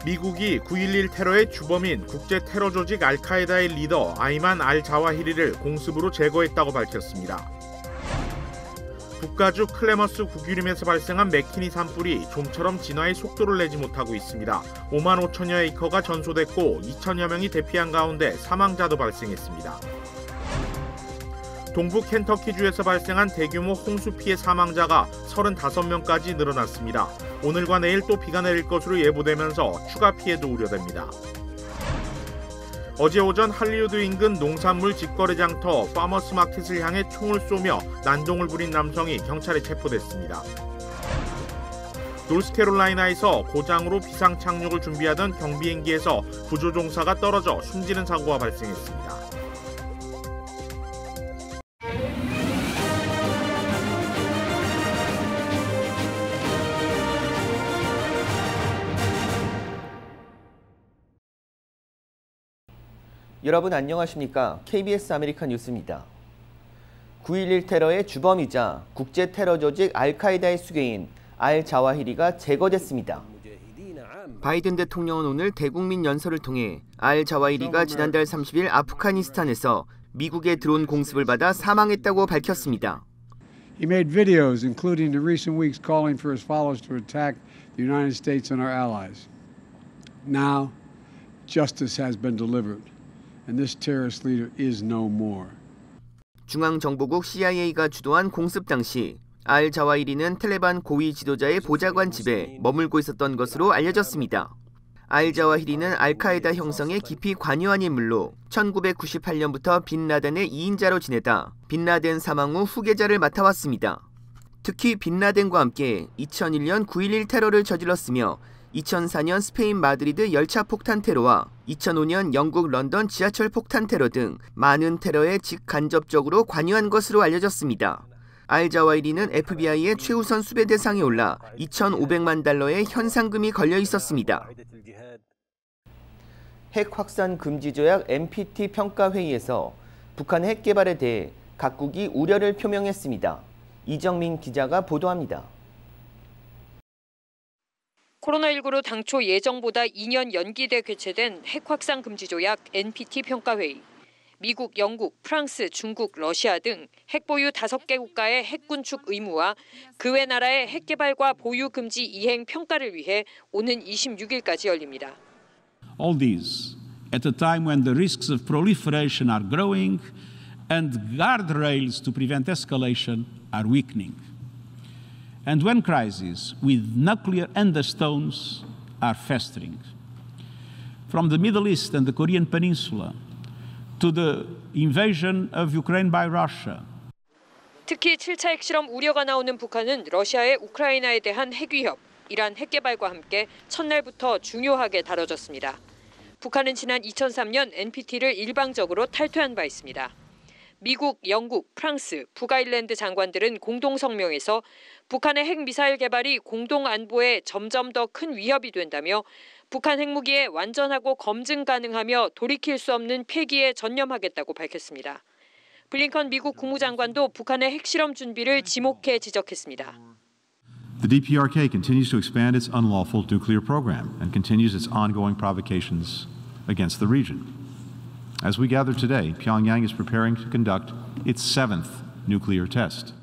미국이 9.11 테러의 주범인 국제 테러 조직 알카에다의 리더 아이만 알자와히리를 공습으로 제거했다고 밝혔습니다. 북가주 클레머스 국유림에서 발생한 맥키니 산불이 좀처럼 진화의 속도를 내지 못하고 있습니다. 5만 5천여 에이커가 전소됐고 2천여 명이 대피한 가운데 사망자도 발생했습니다. 동부 켄터키주에서 발생한 대규모 홍수 피해 사망자가 35명까지 늘어났습니다. 오늘과 내일 또 비가 내릴 것으로 예보되면서 추가 피해도 우려됩니다. 어제 오전 할리우드 인근 농산물 직거래 장터 파머스 마켓을 향해 총을 쏘며 난동을 부린 남성이 경찰에 체포됐습니다. 노스캐롤라이나에서 고장으로 비상 착륙을 준비하던 경비행기에서 구조종사가 떨어져 숨지는 사고가 발생했습니다. 여러분 안녕하십니까? KBS 아메리칸 뉴스입니다. 9.11 테러의 주범이자 국제 테러 조직 알카에다의 수괴인 알자와히리가 제거됐습니다. 바이든 대통령은 오늘 대국민 연설을 통해 알자와히리가 지난달 30일 아프가니스탄에서 미국의 드론 공습을 받아 사망했다고 밝혔습니다. He made videos, including in recent weeks, calling for his followers to attack the United States and our allies. Now, justice has been delivered. And this terrorist leader is no more. 중앙정보국 CIA가 주도한 공습 당시 알자와히리는 탈레반 고위 지도자의 보좌관 집에 머물고 있었던 것으로 알려졌습니다. 알자와히리는 알카에다 형성에 깊이 관여한 인물로 1998년부터 빈라덴의 2인자로 지내다 빈라덴 사망 후 후계자를 맡아왔습니다. 특히 빈라덴과 함께 2001년 9.11 테러를 저질렀으며 2004년 스페인 마드리드 열차 폭탄 테러와 2005년 영국 런던 지하철 폭탄 테러 등 많은 테러에 직간접적으로 관여한 것으로 알려졌습니다. 알자와히리는 FBI의 최우선 수배 대상에 올라 2,500만 달러의 현상금이 걸려 있었습니다. 핵 확산 금지 조약 NPT 평가 회의에서 북한 핵 개발에 대해 각국이 우려를 표명했습니다. 이정민 기자가 보도합니다. 코로나19로 당초 예정보다 2년 연기돼 개최된 핵 확산 금지 조약 NPT 평가 회의. 미국, 영국, 프랑스, 중국, 러시아 등 핵 보유 5개 국가의 핵 군축 의무와 그 외 나라의 핵 개발과 보유 금지 이행 평가를 위해 오는 26일까지 열립니다. All these at a time when the risks of proliferation are growing and guardrails to prevent escalation are weakening. And when crises with nuclear undertones are festering. From the Middle East and the Korean Peninsula to the invasion of Ukraine by Russia. 특히 7차 핵실험 우려가 나오는 북한은 러시아의 우크라이나에 대한 핵위협, 이란 핵개발과 함께 첫날부터 중요하게 다뤄졌습니다. 북한은 지난 2003년 NPT를 일방적으로 탈퇴한 바 있습니다. 미국, 영국, 프랑스, 북아일랜드 장관들은 공동 성명에서 북한의 핵미사일 개발이 공동 안보에 점점 더 큰 위협이 된다며 북한 핵무기에 완전하고 검증 가능하며 돌이킬 수 없는 폐기에 전념하겠다고 밝혔습니다. 블링컨 미국 국무장관도 북한의 핵실험 준비를 지목해 지적했습니다. The DPRK continues to expand its unlawful nuclear program and continues its ongoing provocations against the region. As we gather today, Pyongyang is preparing to conduct its 7th nuclear test.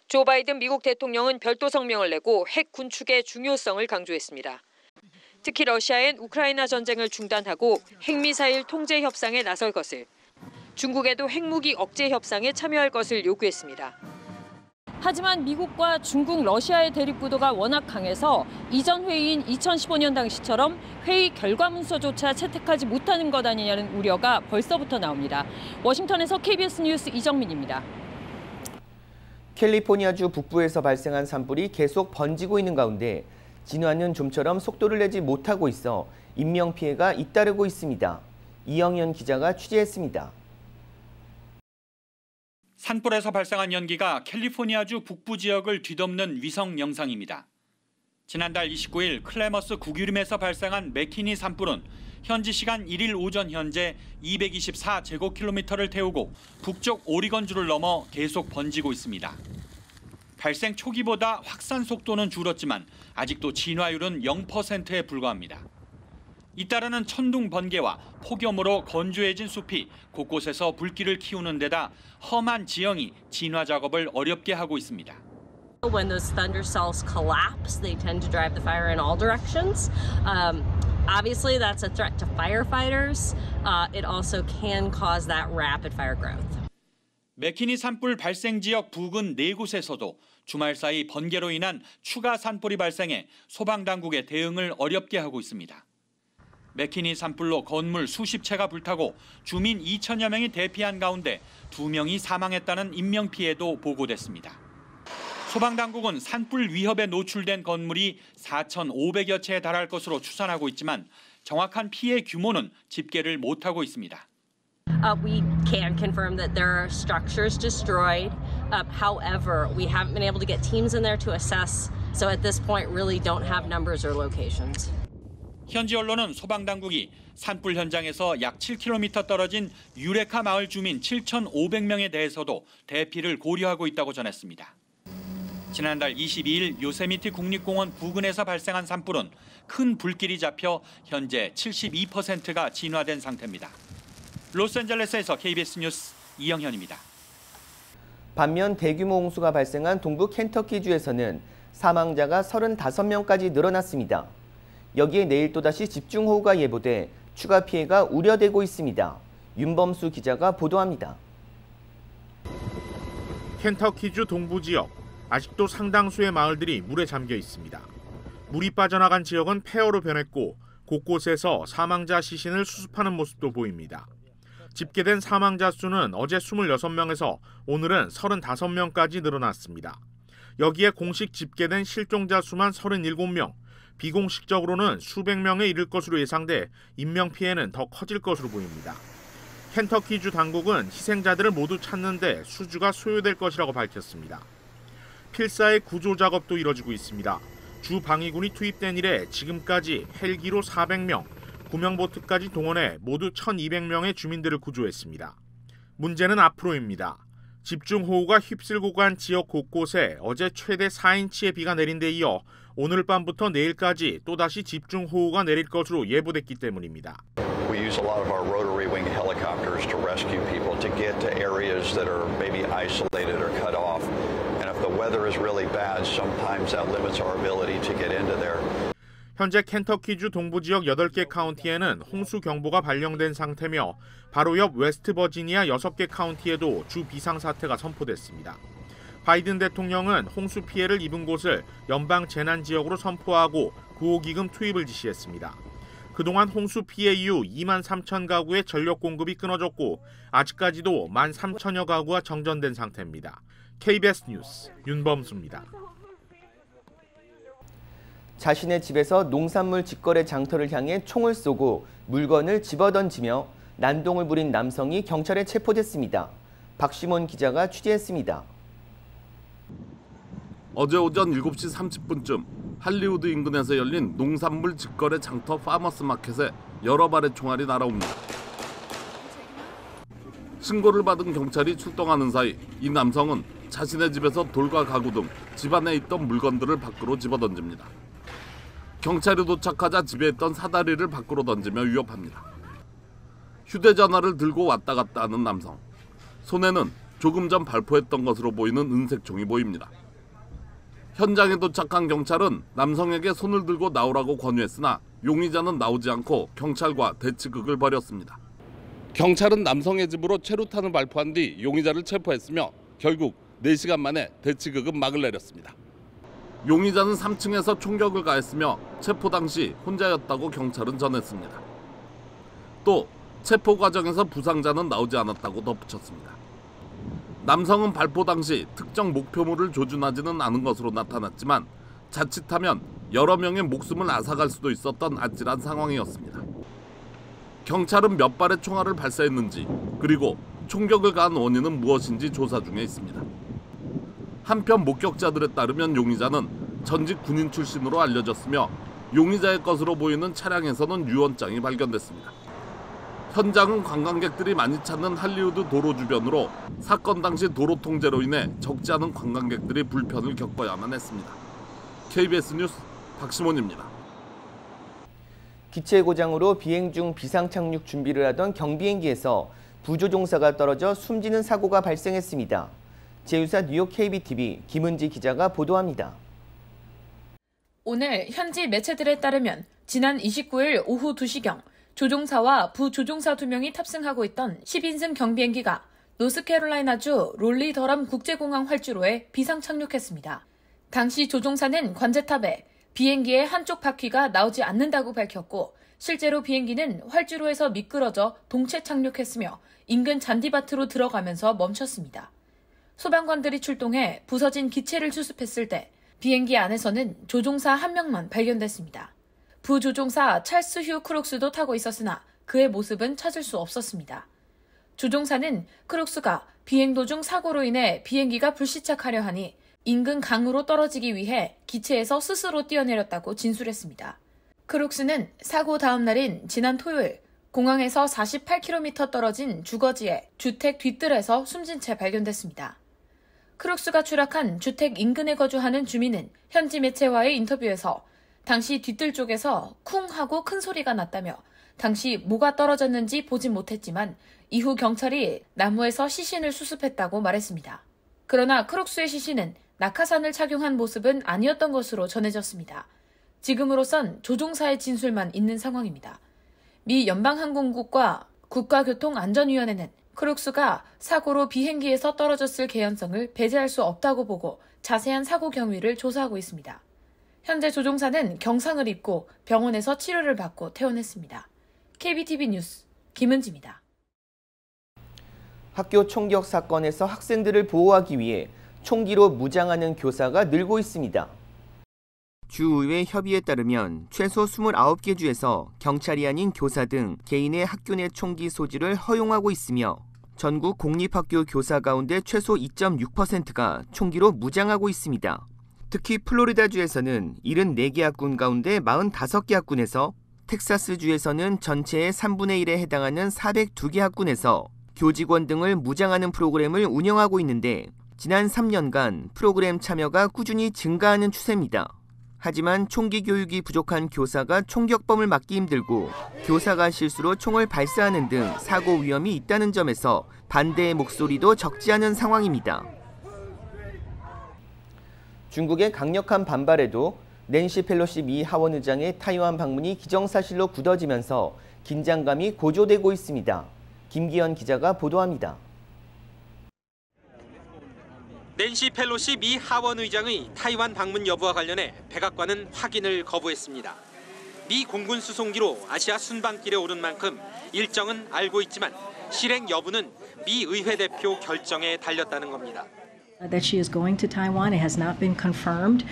조 바이든 미국 대통령은 별도 성명을 내고 핵 군축의 중요성을 강조했습니다. 특히 러시아엔 우크라이나 전쟁을 중단하고 핵미사일 통제 협상에 나설 것을, 중국에도 핵무기 억제 협상에 참여할 것을 요구했습니다. 하지만 미국과 중국, 러시아의 대립구도가 워낙 강해서 이전 회의인 2015년 당시처럼 회의 결과문서조차 채택하지 못하는 것 아니냐는 우려가 벌써부터 나옵니다. 워싱턴에서 KBS 뉴스 이정민입니다. 캘리포니아주 북부에서 발생한 산불이 계속 번지고 있는 가운데 진화는 좀처럼 속도를 내지 못하고 있어 인명피해가 잇따르고 있습니다. 이영현 기자가 취재했습니다. 산불에서 발생한 연기가 캘리포니아주 북부 지역을 뒤덮는 위성 영상입니다. 지난달 29일 클레머스 국유림에서 발생한 맥키니 산불은 현지 시간 1일 오전 현재 224제곱킬로미터를 태우고 북쪽 오리건주를 넘어 계속 번지고 있습니다. 발생 초기보다 확산 속도는 줄었지만 아직도 진화율은 0%에 불과합니다. 잇따르는 천둥 번개와 폭염으로 건조해진 숲이 곳곳에서 불길을 키우는 데다 험한 지형이 진화 작업을 어렵게 하고 있습니다. When those thunder cells collapse, they tend to drive the fire in all directions. Obviously, that's a threat to firefighters. It also can cause that rapid fire growth. 맥키니 산불 발생 지역 부근 4곳에서도 주말 사이 번개로 인한 추가 산불이 발생해 소방당국의 대응을 어렵게 하고 있습니다. 맥키니 산불로 건물 수십 채가 불타고 주민 2천여 명이 대피한 가운데 2명이 사망했다는 인명피해도 보고됐습니다. 소방당국은 산불 위협에 노출된 건물이 4,500여 채에 달할 것으로 추산하고 있지만 정확한 피해 규모는 집계를 못하고 있습니다. We can confirm that there are structures destroyed. However, we haven't been able to get teams in there to assess. So at this point, really don't have numbers or locations. 현지 언론은 소방당국이 산불 현장에서 약 7km 떨어진 유레카 마을 주민 7,500명에 대해서도 대피를 고려하고 있다고 전했습니다. 지난달 22일 요세미티 국립공원 부근에서 발생한 산불은 큰 불길이 잡혀 현재 72%가 진화된 상태입니다. 로스앤젤레스에서 KBS 뉴스 이영현입니다. 반면 대규모 홍수가 발생한 동부 켄터키주에서는 사망자가 35명까지 늘어났습니다. 여기에 내일 또다시 집중호우가 예보돼 추가 피해가 우려되고 있습니다. 윤범수 기자가 보도합니다. 켄터키주 동부 지역, 아직도 상당수의 마을들이 물에 잠겨 있습니다. 물이 빠져나간 지역은 폐허로 변했고 곳곳에서 사망자 시신을 수습하는 모습도 보입니다. 집계된 사망자 수는 어제 26명에서 오늘은 35명까지 늘어났습니다. 여기에 공식 집계된 실종자 수만 37명, 비공식적으로는 수백 명에 이를 것으로 예상돼 인명피해는 더 커질 것으로 보입니다. 켄터키주 당국은 희생자들을 모두 찾는 데 수주가 소요될 것이라고 밝혔습니다. 필사의 구조 작업도 이뤄지고 있습니다. 주 방위군이 투입된 이래 지금까지 헬기로 400명, 구명보트까지 동원해 모두 1,200명의 주민들을 구조했습니다. 문제는 앞으로입니다. 집중호우가 휩쓸고 간 지역 곳곳에 어제 최대 4인치의 비가 내린 데 이어 오늘 밤부터 내일까지 또다시 집중호우가 내릴 것으로 예보됐기 때문입니다. We use a lot of our rotary wing helicopters to rescue people to get to areas that are maybe isolated or cut off. And if the weather is really bad, sometimes that limits our ability to get into there. 현재 켄터키주 동부 지역 8개 카운티에는 홍수 경보가 발령된 상태며 바로 옆 웨스트버지니아 6개 카운티에도 주 비상사태가 선포됐습니다. 바이든 대통령은 홍수 피해를 입은 곳을 연방 재난 지역으로 선포하고 구호기금 투입을 지시했습니다. 그동안 홍수 피해 이후 2만 3천 가구의 전력 공급이 끊어졌고 아직까지도 1만 3천여 가구가 정전된 상태입니다. KBS 뉴스 윤범수입니다. 자신의 집에서 농산물 직거래 장터를 향해 총을 쏘고 물건을 집어던지며 난동을 부린 남성이 경찰에 체포됐습니다. 박시몬 기자가 취재했습니다. 어제 오전 7시 30분쯤 할리우드 인근에서 열린 농산물 직거래 장터 파머스 마켓에 여러 발의 총알이 날아옵니다. 신고를 받은 경찰이 출동하는 사이 이 남성은 자신의 집에서 돌과 가구 등 집안에 있던 물건들을 밖으로 집어던집니다. 경찰이 도착하자 집에 있던 사다리를 밖으로 던지며 위협합니다. 휴대전화를 들고 왔다 갔다 하는 남성. 손에는 조금 전 발포했던 것으로 보이는 은색총이 보입니다. 현장에 도착한 경찰은 남성에게 손을 들고 나오라고 권유했으나 용의자는 나오지 않고 경찰과 대치극을 벌였습니다. 경찰은 남성의 집으로 최루탄을 발포한 뒤 용의자를 체포했으며 결국 4시간 만에 대치극은 막을 내렸습니다. 용의자는 3층에서 총격을 가했으며 체포 당시 혼자였다고 경찰은 전했습니다. 또 체포 과정에서 부상자는 나오지 않았다고 덧붙였습니다. 남성은 발포 당시 특정 목표물을 조준하지는 않은 것으로 나타났지만 자칫하면 여러 명의 목숨을 앗아갈 수도 있었던 아찔한 상황이었습니다. 경찰은 몇 발의 총알을 발사했는지 그리고 총격을 가한 원인은 무엇인지 조사 중에 있습니다. 한편 목격자들에 따르면 용의자는 전직 군인 출신으로 알려졌으며 용의자의 것으로 보이는 차량에서는 유언장이 발견됐습니다. 현장은 관광객들이 많이 찾는 할리우드 도로 주변으로 사건 당시 도로 통제로 인해 적지 않은 관광객들이 불편을 겪어야만 했습니다. KBS 뉴스 박시몬입니다. 기체 고장으로 비행 중 비상 착륙 준비를 하던 경비행기에서 부조종사가 떨어져 숨지는 사고가 발생했습니다. 제휴사 뉴욕 KBTV 김은지 기자가 보도합니다. 오늘 현지 매체들에 따르면 지난 29일 오후 2시경 조종사와 부조종사 2명이 탑승하고 있던 10인승 경비행기가 노스캐롤라이나주 롤리 더럼 국제공항 활주로에 비상 착륙했습니다. 당시 조종사는 관제탑에 비행기의 한쪽 바퀴가 나오지 않는다고 밝혔고 실제로 비행기는 활주로에서 미끄러져 동체 착륙했으며 인근 잔디밭으로 들어가면서 멈췄습니다. 소방관들이 출동해 부서진 기체를 수습했을 때 비행기 안에서는 조종사 1명만 발견됐습니다. 부조종사 찰스 휴 크룩스도 타고 있었으나 그의 모습은 찾을 수 없었습니다. 조종사는 크룩스가 비행 도중 사고로 인해 비행기가 불시착하려 하니 인근 강으로 떨어지기 위해 기체에서 스스로 뛰어내렸다고 진술했습니다. 크룩스는 사고 다음 날인 지난 토요일 공항에서 48km 떨어진 주거지의 주택 뒷뜰에서 숨진 채 발견됐습니다. 크룩스가 추락한 주택 인근에 거주하는 주민은 현지 매체와의 인터뷰에서 당시 뒷뜰 쪽에서 쿵 하고 큰 소리가 났다며 당시 뭐가 떨어졌는지 보진 못했지만 이후 경찰이 나무에서 시신을 수습했다고 말했습니다. 그러나 크룩스의 시신은 낙하산을 착용한 모습은 아니었던 것으로 전해졌습니다. 지금으로선 조종사의 진술만 있는 상황입니다. 미 연방항공국과 국가교통안전위원회는 크룩스가 사고로 비행기에서 떨어졌을 개연성을 배제할 수 없다고 보고 자세한 사고 경위를 조사하고 있습니다. 현재 조종사는 경상을 입고 병원에서 치료를 받고 퇴원했습니다. KBTV 뉴스 김은지입니다. 학교 총격 사건에서 학생들을 보호하기 위해 총기로 무장하는 교사가 늘고 있습니다. 주의회 협의에 따르면 최소 29개 주에서 경찰이 아닌 교사 등 개인의 학교 내 총기 소지를 허용하고 있으며 전국 공립학교 교사 가운데 최소 2.6%가 총기로 무장하고 있습니다. 특히 플로리다주에서는 74개 학군 가운데 45개 학군에서, 텍사스주에서는 전체의 3분의 1에 해당하는 402개 학군에서 교직원 등을 무장하는 프로그램을 운영하고 있는데 지난 3년간 프로그램 참여가 꾸준히 증가하는 추세입니다. 하지만 총기 교육이 부족한 교사가 총격범을 막기 힘들고 교사가 실수로 총을 발사하는 등 사고 위험이 있다는 점에서 반대의 목소리도 적지 않은 상황입니다. 중국의 강력한 반발에도 낸시 펠로시 미 하원 의장의 타이완 방문이 기정사실로 굳어지면서 긴장감이 고조되고 있습니다. 김기현 기자가 보도합니다. 낸시 펠로시 미 하원 의장의 타이완 방문 여부와 관련해 백악관은 확인을 거부했습니다. 미 공군 수송기로 아시아 순방길에 오른 만큼 일정은 알고 있지만 실행 여부는 미 의회 대표 결정에 달렸다는 겁니다. That she is going to Taiwan, it has not been confirmed,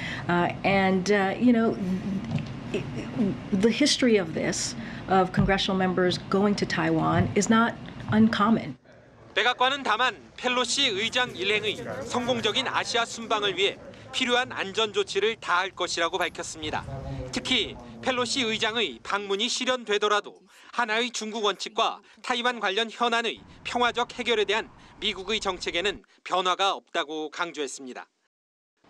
the history of this, of congressional members going to Taiwan, is not uncommon. 백악관은 다만 펠로시 의장 일행의 성공적인 아시아 순방을 위해 필요한 안전 조치를 다할 것이라고 밝혔습니다. 특히 펠로시 의장의 방문이 실현되더라도 하나의 중국 원칙과 타이완 관련 현안의 평화적 해결에 대한 미국의 정책에는 변화가 없다고 강조했습니다.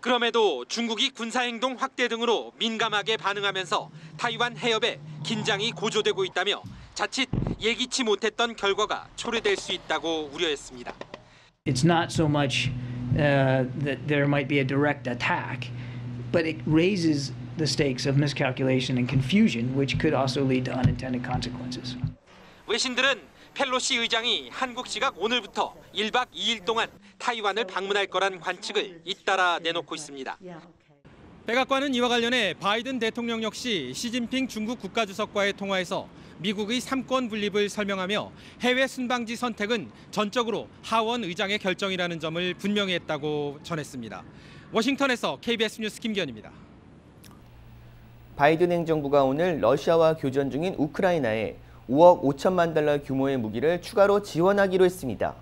그럼에도 중국이 군사행동 확대 등으로 민감하게 반응하면서 타이완 해협에 긴장이 고조되고 있다며 자칫 예기치 못했던 결과가 초래될 수 있다고 우려했습니다. It's not so much that there might be a direct attack, but it raises the stakes of miscalculation and confusion, which could also lead to unintended consequences. 외신들은 펠로시 의장이 한국 시각 오늘부터 1박 2일 동안 타이완을 방문할 거란 관측을 잇따라 내놓고 있습니다. 백악관은 이와 관련해 바이든 대통령 역시 시진핑 중국 국가주석과의 통화에서 미국의 3권 분립을 설명하며 해외 순방지 선택은 전적으로 하원 의장의 결정이라는 점을 분명히 했다고 전했습니다. 워싱턴에서 KBS 뉴스 김기현입니다. 바이든 행정부가 오늘 러시아와 교전 중인 우크라이나에 5억 5천만 달러 규모의 무기를 추가로 지원하기로 했습니다.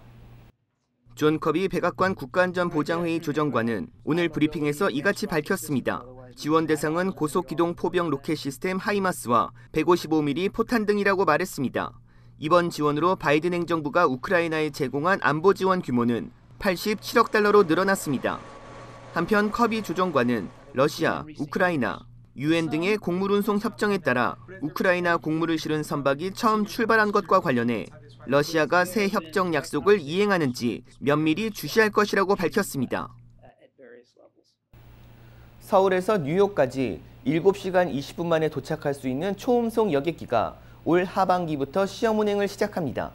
존 커비 백악관 국가안전보장회의 조정관은 오늘 브리핑에서 이같이 밝혔습니다. 지원 대상은 고속기동 포병 로켓 시스템 하이마스와 155mm 포탄 등이라고 말했습니다. 이번 지원으로 바이든 행정부가 우크라이나에 제공한 안보 지원 규모는 87억 달러로 늘어났습니다. 한편 커비 조정관은 러시아, 우크라이나, UN 등의 곡물 운송 협정에 따라 우크라이나 곡물을 실은 선박이 처음 출발한 것과 관련해 러시아가 새 협정 약속을 이행하는지 면밀히 주시할 것이라고 밝혔습니다. 서울에서 뉴욕까지 7시간 20분 만에 도착할 수 있는 초음속 여객기가 올 하반기부터 시험 운행을 시작합니다.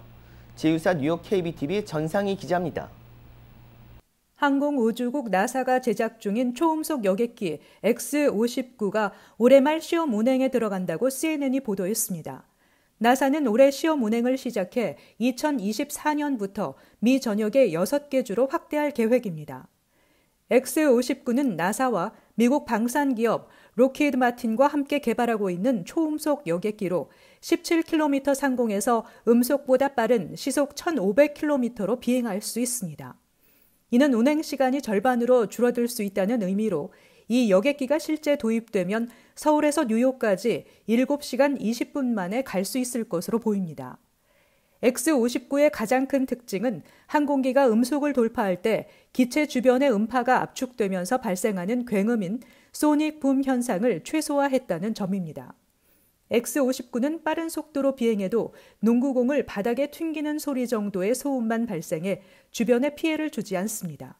제휴사 뉴욕 KBTV 전상희 기자입니다. 항공우주국 나사가 제작 중인 초음속 여객기 X-59가 올해 말 시험 운행에 들어간다고 CNN이 보도했습니다. 나사는 올해 시험 운행을 시작해 2024년부터 미 전역의 6개 주로 확대할 계획입니다. X-59는 나사와 미국 방산기업 록히드 마틴과 함께 개발하고 있는 초음속 여객기로 17km 상공에서 음속보다 빠른 시속 1,500km로 비행할 수 있습니다. 이는 운행 시간이 절반으로 줄어들 수 있다는 의미로 이 여객기가 실제 도입되면 서울에서 뉴욕까지 7시간 20분 만에 갈 수 있을 것으로 보입니다. X-59의 가장 큰 특징은 항공기가 음속을 돌파할 때 기체 주변의 음파가 압축되면서 발생하는 굉음인 소닉 붐 현상을 최소화했다는 점입니다. X-59는 빠른 속도로 비행해도 농구공을 바닥에 튕기는 소리 정도의 소음만 발생해 주변에 피해를 주지 않습니다.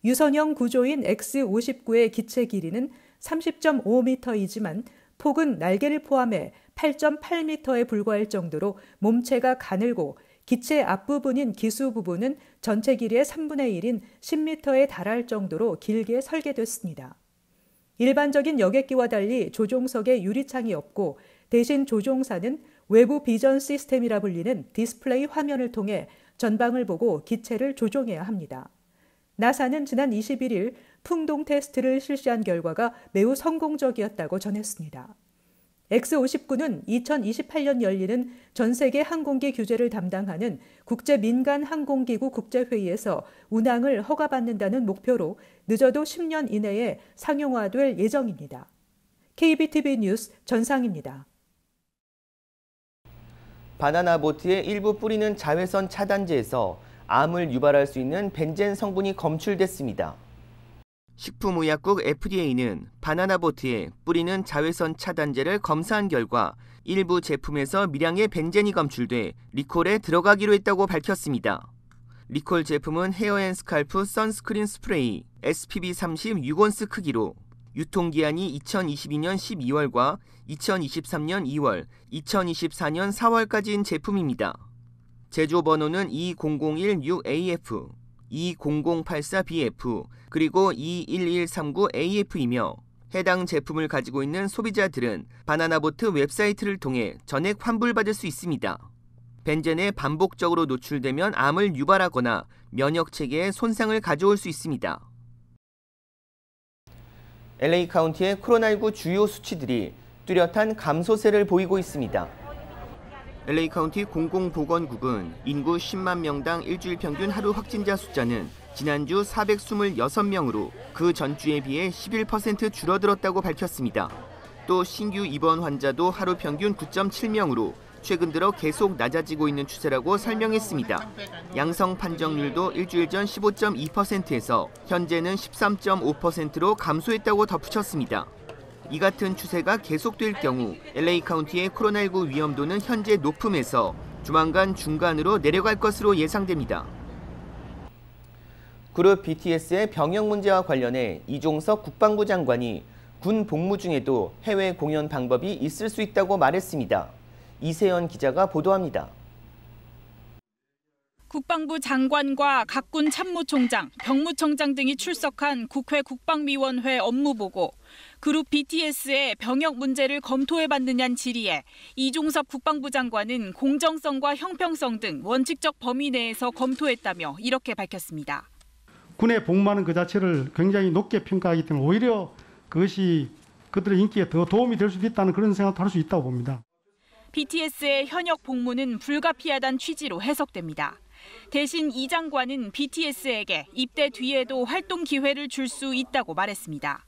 유선형 구조인 X-59의 기체 길이는 30.5m이지만 폭은 날개를 포함해 8.8m에 불과할 정도로 몸체가 가늘고 기체 앞부분인 기수 부분은 전체 길이의 3분의 1인 10m에 달할 정도로 길게 설계됐습니다. 일반적인 여객기와 달리 조종석에 유리창이 없고 대신 조종사는 외부 비전 시스템이라 불리는 디스플레이 화면을 통해 전방을 보고 기체를 조종해야 합니다. 나사는 지난 21일 풍동 테스트를 실시한 결과가 매우 성공적이었다고 전했습니다. X-59는 2028년 열리는 전 세계 항공기 규제를 담당하는 국제민간항공기구 국제회의에서 운항을 허가받는다는 목표로 늦어도 10년 이내에 상용화될 예정입니다. KBTV 뉴스 전상입니다. 바나나보트에 일부 뿌리는 자외선 차단제에서 암을 유발할 수 있는 벤젠 성분이 검출됐습니다. 식품의약국 FDA는 바나나보트에 뿌리는 자외선 차단제를 검사한 결과 일부 제품에서 미량의 벤젠이 검출돼 리콜에 들어가기로 했다고 밝혔습니다. 리콜 제품은 헤어앤스칼프 선스크린 스프레이 SPB30 6온스 크기로 유통기한이 2022년 12월과 2023년 2월, 2024년 4월까지인 제품입니다. 제조번호는 20016AF, 20084BF, 그리고 21139AF이며 해당 제품을 가지고 있는 소비자들은 바나나보트 웹사이트를 통해 전액 환불받을 수 있습니다. 벤젠에 반복적으로 노출되면 암을 유발하거나 면역체계에 손상을 가져올 수 있습니다. LA 카운티의 코로나19 주요 수치들이 뚜렷한 감소세를 보이고 있습니다. LA 카운티 공공보건국은 인구 10만 명당 일주일 평균 하루 확진자 숫자는 지난주 426명으로 그 전주에 비해 11% 줄어들었다고 밝혔습니다. 또 신규 입원 환자도 하루 평균 9.7명으로 최근 들어 계속 낮아지고 있는 추세라고 설명했습니다. 양성 판정률도 일주일 전 15.2%에서 현재는 13.5%로 감소했다고 덧붙였습니다. 이 같은 추세가 계속될 경우 LA 카운티의 코로나19 위험도는 현재 높음에서 조만간 중간으로 내려갈 것으로 예상됩니다. 그룹 BTS의 병역 문제와 관련해 이종석 국방부 장관이 군 복무 중에도 해외 공연 방법이 있을 수 있다고 말했습니다. 이세연 기자가 보도합니다. 국방부 장관과 각군 참모총장, 병무청장 등이 출석한 국회 국방위원회 업무보고, 그룹 BTS의 병역 문제를 검토해봤느냐는 질의에 이종섭 국방부 장관은 공정성과 형평성 등 원칙적 범위 내에서 검토했다며 이렇게 밝혔습니다. 군에 복무하는 그 자체를 굉장히 높게 평가하기 때문에 오히려 그것이 그들의 인기에 더 도움이 될 수도 있다는 그런 생각도 할 수 있다고 봅니다. BTS의 현역 복무는 불가피하다는 취지로 해석됩니다. 대신 이 장관은 BTS에게 입대 뒤에도 활동 기회를 줄 수 있다고 말했습니다.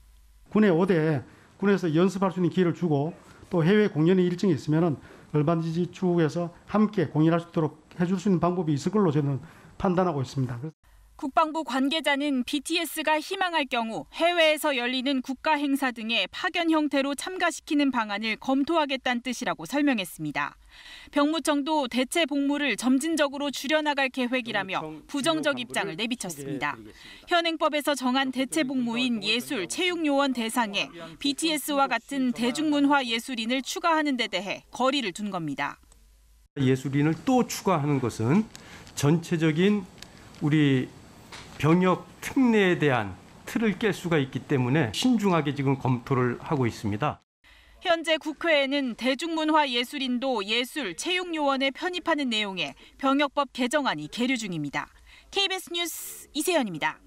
군에 오되 군에서 연습할 수 있는 기회를 주고 또 해외 공연의 일정이 있으면 얼마든지 추후에서 함께 공연할 수 있도록 해줄 수 있는 방법이 있을 걸로 저는 판단하고 있습니다. 국방부 관계자는 BTS가 희망할 경우 해외에서 열리는 국가 행사 등에 파견 형태로 참가시키는 방안을 검토하겠다는 뜻이라고 설명했습니다. 병무청도 대체 복무를 점진적으로 줄여나갈 계획이라며 부정적 입장을 내비쳤습니다. 현행법에서 정한 대체 복무인 예술, 체육요원 대상에 BTS와 같은 대중문화 예술인을 추가하는 데 대해 거리를 둔 겁니다. 예술인을 또 추가하는 것은 전체적인 우리 병역 특례에 대한 틀을 깰 수가 있기 때문에 신중하게 지금 검토를 하고 있습니다. 현재 국회에는 대중문화 예술인도 예술, 체육요원에 편입하는 내용의 병역법 개정안이 계류 중입니다. KBS 뉴스 이세연입니다.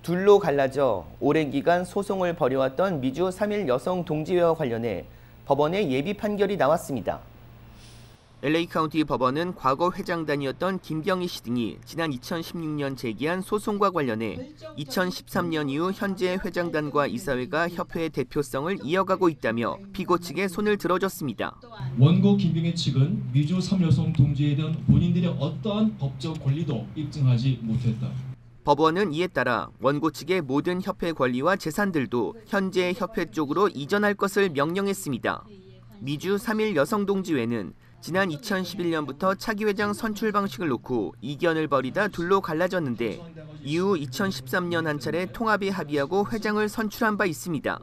둘로 갈라져 오랜 기간 소송을 벌여왔던 미주 3일 여성 동지회와 관련해 법원의 예비 판결이 나왔습니다. LA 카운티 법원은 과거 회장단이었던 김경희 씨 등이 지난 2016년 제기한 소송과 관련해 2013년 이후 현재 회장단과 이사회가 협회의 대표성을 이어가고 있다며 피고 측에 손을 들어줬습니다. 원고 김경희 측은 미주 3여성 동지에 대한 본인들의 어떠한 법적 권리도 입증하지 못했다. 법원은 이에 따라 원고 측의 모든 협회 권리와 재산들도 현재 협회 쪽으로 이전할 것을 명령했습니다. 미주 3일 여성동지회는 지난 2011년부터 차기 회장 선출 방식을 놓고 이견을 벌이다 둘로 갈라졌는데 이후 2013년 한 차례 통합에 합의하고 회장을 선출한 바 있습니다.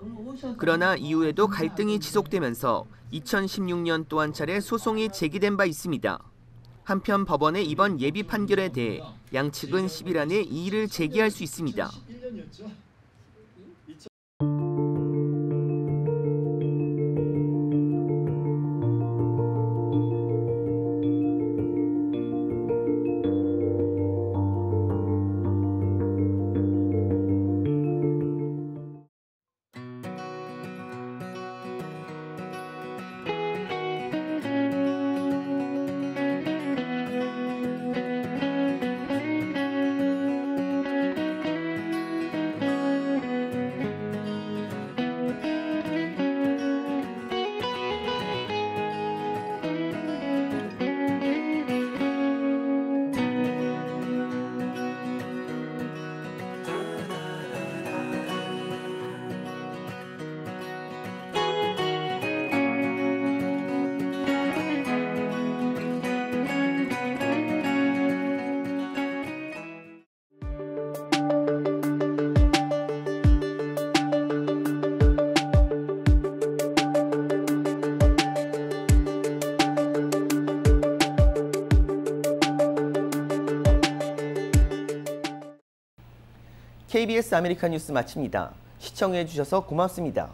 그러나 이후에도 갈등이 지속되면서 2016년 또 한 차례 소송이 제기된 바 있습니다. 한편 법원의 이번 예비 판결에 대해 양측은 10일 안에 이의를 제기할 수 있습니다. KBS 아메리카 뉴스 마칩니다. 시청해 주셔서 고맙습니다.